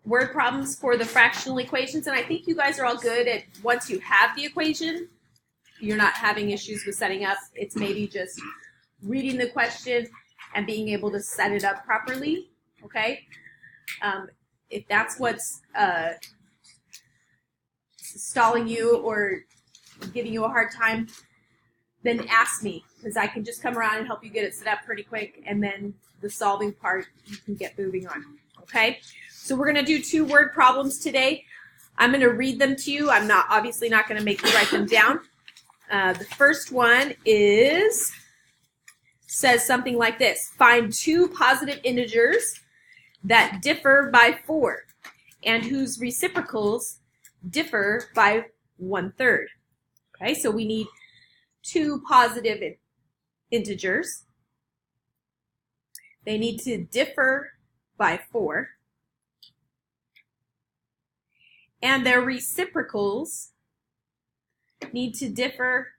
word problems for the fractional equations, and I think you guys are all good at once you have the equation, you're not having issues with setting up. It's maybe just reading the question and being able to set it up properly, okay? If that's what's stalling you or giving you a hard time, then ask me, because I can just come around and help you get it set up pretty quick, and then the solving part you can get moving on, okay? So we're going to do 2 word problems today. I'm going to read them to you. I'm obviously not going to make you write them down. The first one says something like this: find 2 positive integers that differ by 4 and whose reciprocals differ by 1/3. Okay, so we need 2 positive integers. They need to differ by 4. And their reciprocals need to differ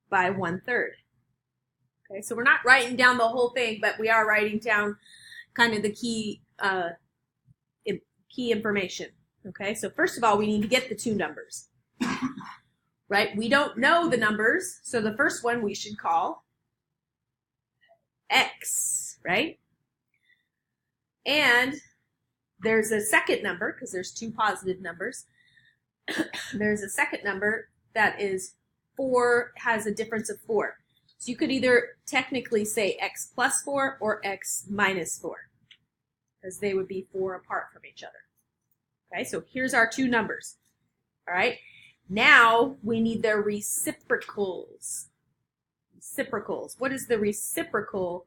by 1/3. Okay, so we're not writing down the whole thing, but we are writing down kind of the key information. Okay, so first of all, we need to get the 2 numbers. Right? We don't know the numbers, so the first one we should call x, right? And there's a second number, because there's 2 positive numbers. There's a second number that is 4, has a difference of 4. So you could either technically say x plus 4 or x minus 4, because they would be 4 apart from each other. Okay, so here's our 2 numbers. All right, now we need their reciprocals. Reciprocals. What is the reciprocal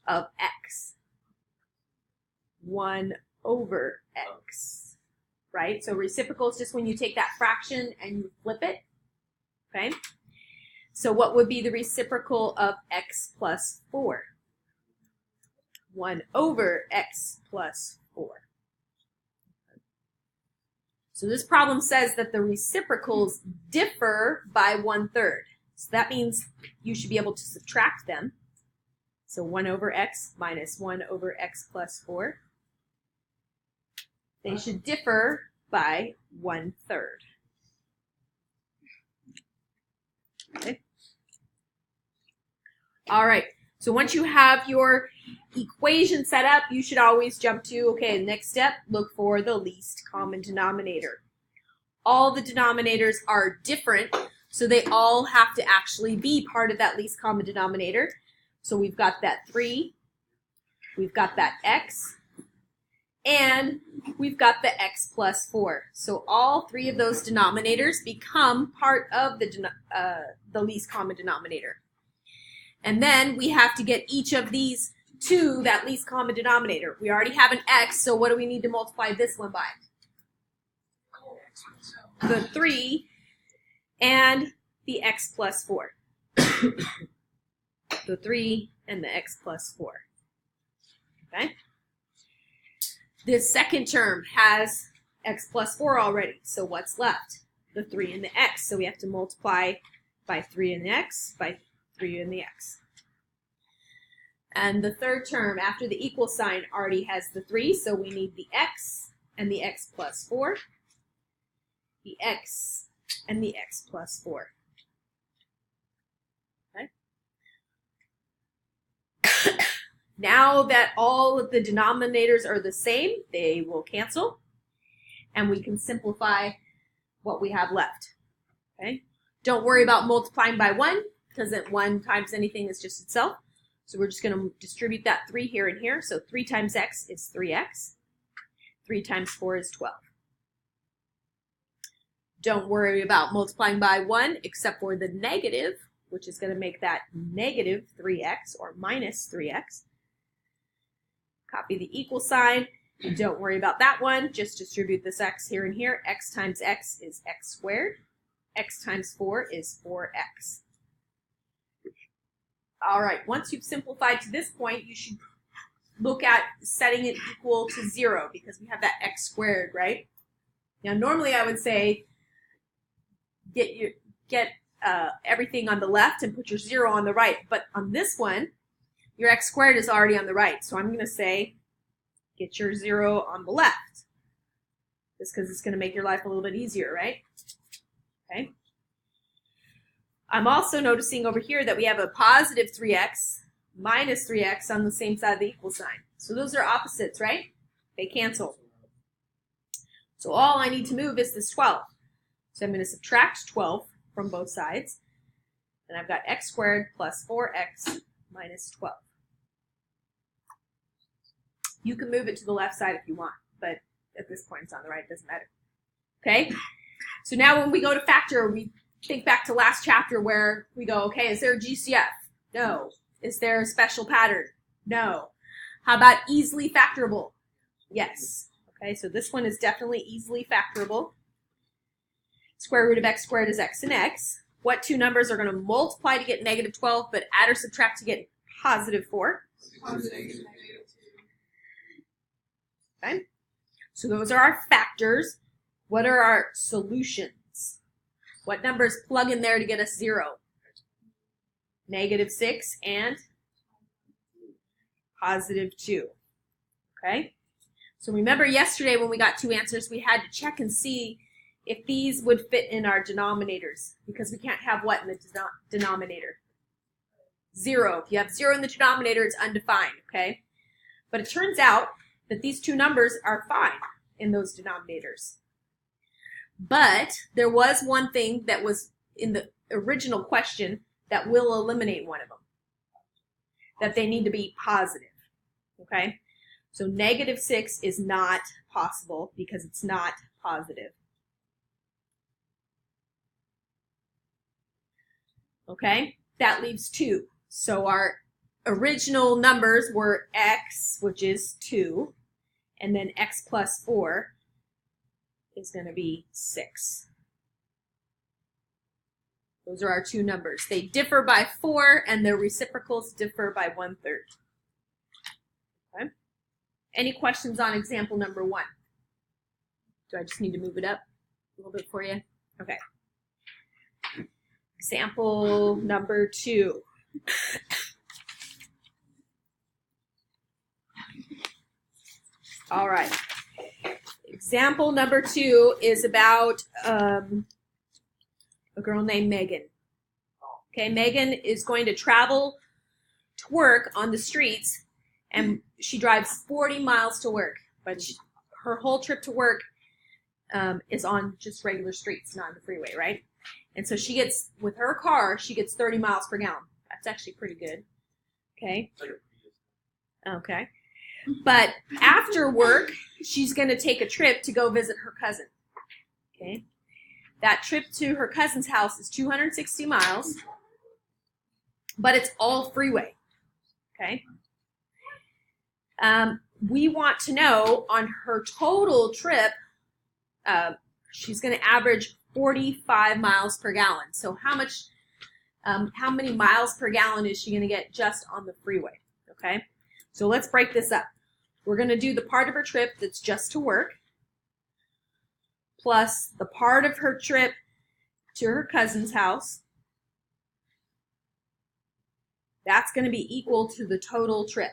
of x? 1/x, right? So reciprocal is just when you take that fraction and you flip it, okay? So what would be the reciprocal of x plus 4? 1/x plus 4. So this problem says that the reciprocals differ by 1/3. So that means you should be able to subtract them. So 1/x minus 1/x plus 4. They should differ by 1/3. Okay. All right. So once you have your equation set up, you should always jump to, okay, the next step, look for the least common denominator. All the denominators are different, so they all have to actually be part of that least common denominator. So we've got that 3, we've got that x, and we've got the x plus 4. So all 3 of those denominators become part of the least common denominator. And then we have to get each of these to that least common denominator. We already have an x, so what do we need to multiply this one by? The 3 and the x plus 4. The 3 and the x plus 4. Okay? This second term has x plus 4 already, so what's left? The 3 and the x, so we have to multiply by 3 and the x, by 3 and the x. And the third term after the equal sign already has the 3, so we need the x and the x plus 4, the x and the x plus 4. Okay. Now that all of the denominators are the same, they will cancel, and we can simplify what we have left. Okay. Don't worry about multiplying by 1, because 1 times anything is just itself. So we're just going to distribute that 3 here and here. So 3 times x is 3x. 3 times 4 is 12. Don't worry about multiplying by 1 except for the negative, which is going to make that negative 3x or minus 3x. Copy the equal sign. Don't worry about that one. Just distribute this x here and here. X times x is x squared. X times 4 is 4x. All right, once you've simplified to this point, you should look at setting it equal to 0 because we have that x squared, right? Now, normally I would say get everything on the left and put your 0 on the right, but on this one, your x squared is already on the right. So I'm going to say get your 0 on the left. Just because it's going to make your life a little bit easier, right? Okay. I'm also noticing over here that we have a positive 3x minus 3x on the same side of the equal sign. So those are opposites, right? They cancel. So all I need to move is this 12. So I'm going to subtract 12 from both sides. And I've got x squared plus 4x minus 12. You can move it to the left side if you want, but at this point it's on the right, it doesn't matter. Okay? So now when we go to factor, we think back to last chapter where we go, okay, is there a GCF? No. Is there a special pattern? No. How about easily factorable? Yes. Okay, so this one is definitely easily factorable. Square root of x squared is x and x. What two numbers are going to multiply to get negative 12, but add or subtract to get positive 4? Okay. So those are our factors. What are our solutions? What numbers plug in there to get us 0? Negative 6 and positive 2. Okay? So remember yesterday when we got two answers, we had to check and see if these would fit in our denominators, because we can't have what in the denominator? 0. If you have 0 in the denominator, it's undefined, okay? But it turns out that these two numbers are fine in those denominators. But there was one thing that was in the original question that will eliminate one of them. That they need to be positive, okay? So negative 6 is not possible because it's not positive. Okay, that leaves 2. So our original numbers were x, which is 2, and then x plus 4 is going to be 6. Those are our two numbers. They differ by 4, and their reciprocals differ by 1/3. Okay. Any questions on example number 1? Do I just need to move it up a little bit for you? Okay. Example number 2. All right. Example number 2 is about a girl named Megan. Okay, Megan is going to travel to work on the streets, and she drives 40 miles to work, but her whole trip to work is on just regular streets, not on the freeway, right? And so she gets, with her car, she gets 30 miles per gallon. That's actually pretty good. Okay. Okay. But after work, she's going to take a trip to go visit her cousin. Okay. That trip to her cousin's house is 260 miles, but it's all freeway. Okay. We want to know on her total trip, she's going to average 45 miles per gallon. So how many miles per gallon is she going to get just on the freeway? Okay, so let's break this up. We're going to do the part of her trip that's just to work, plus the part of her trip to her cousin's house. That's going to be equal to the total trip.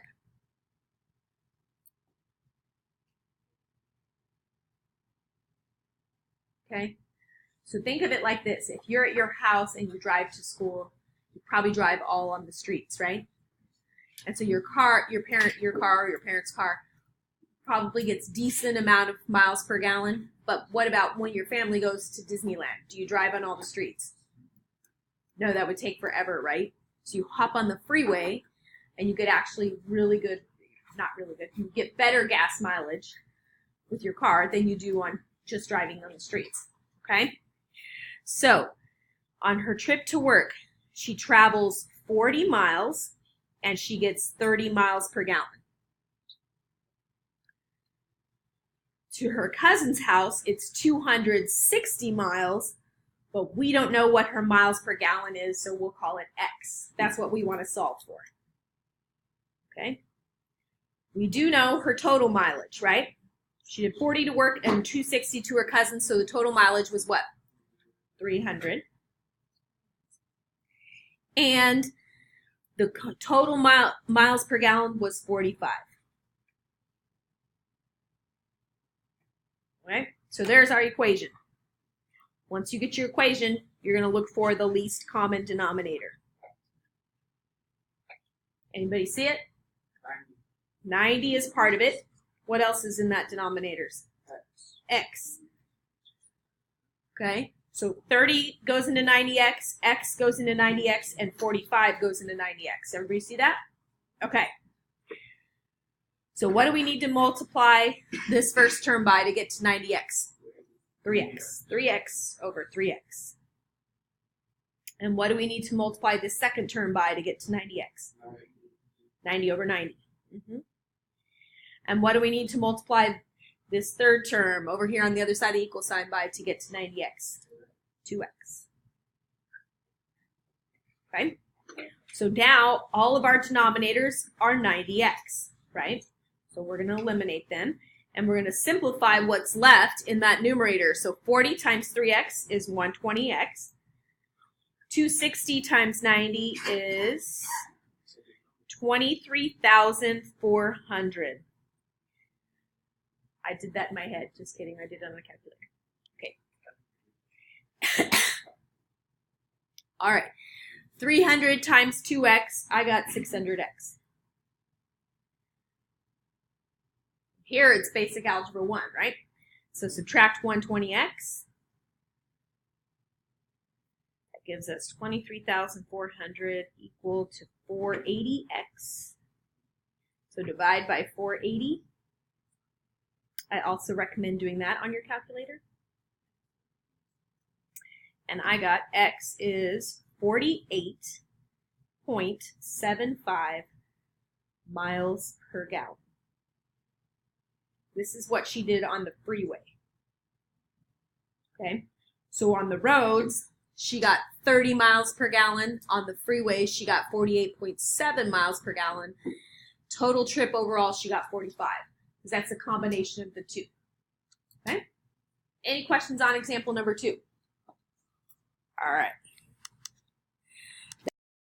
Okay, so think of it like this. If you're at your house and you drive to school, you probably drive all on the streets, right? And so your car, your parents' car probably gets decent amount of miles per gallon. But what about when your family goes to Disneyland? Do you drive on all the streets? No, that would take forever, right? So you hop on the freeway and you get actually really good, not really good, you get better gas mileage with your car than you do on just driving on the streets, okay? So on her trip to work, she travels 40 miles and she gets 30 miles per gallon. To her cousin's house, it's 260 miles, but we don't know what her miles per gallon is, so we'll call it X. That's what we want to solve for. Okay? We do know her total mileage, right? She did 40 to work and 260 to her cousin, so the total mileage was what? 300. And the total miles per gallon was 45. Okay, so there's our equation. Once you get your equation, you're going to look for the least common denominator. Anybody see it? 90 is part of it. What else is in that denominator? X. Okay, so 30 goes into 90x, x goes into 90x, and 45 goes into 90x. Everybody see that? Okay. So what do we need to multiply this first term by to get to 90x? 3x. 3x over 3x. And what do we need to multiply this second term by to get to 90x? 90 over 90. And what do we need to multiply this third term over here on the other side of the equal sign by to get to 90x? 2x. Okay? So now all of our denominators are 90x, right? So we're going to eliminate them. And we're going to simplify what's left in that numerator. So 40 times 3x is 120x. 260 times 90 is 23,400. I did that in my head. Just kidding. I did it on the calculator. Okay. All right. 300 times 2x, I got 600x. Here it's basic algebra 1, right? So subtract 120x. That gives us 23,400 equal to 480x. So divide by 480. I also recommend doing that on your calculator. And I got x is 48.75 miles per gallon. This is what she did on the freeway. Okay, so on the roads, she got 30 miles per gallon. On the freeway, she got 48.7 miles per gallon. Total trip overall, she got 45. Because that's a combination of the two. Okay? Any questions on example number 2? All right.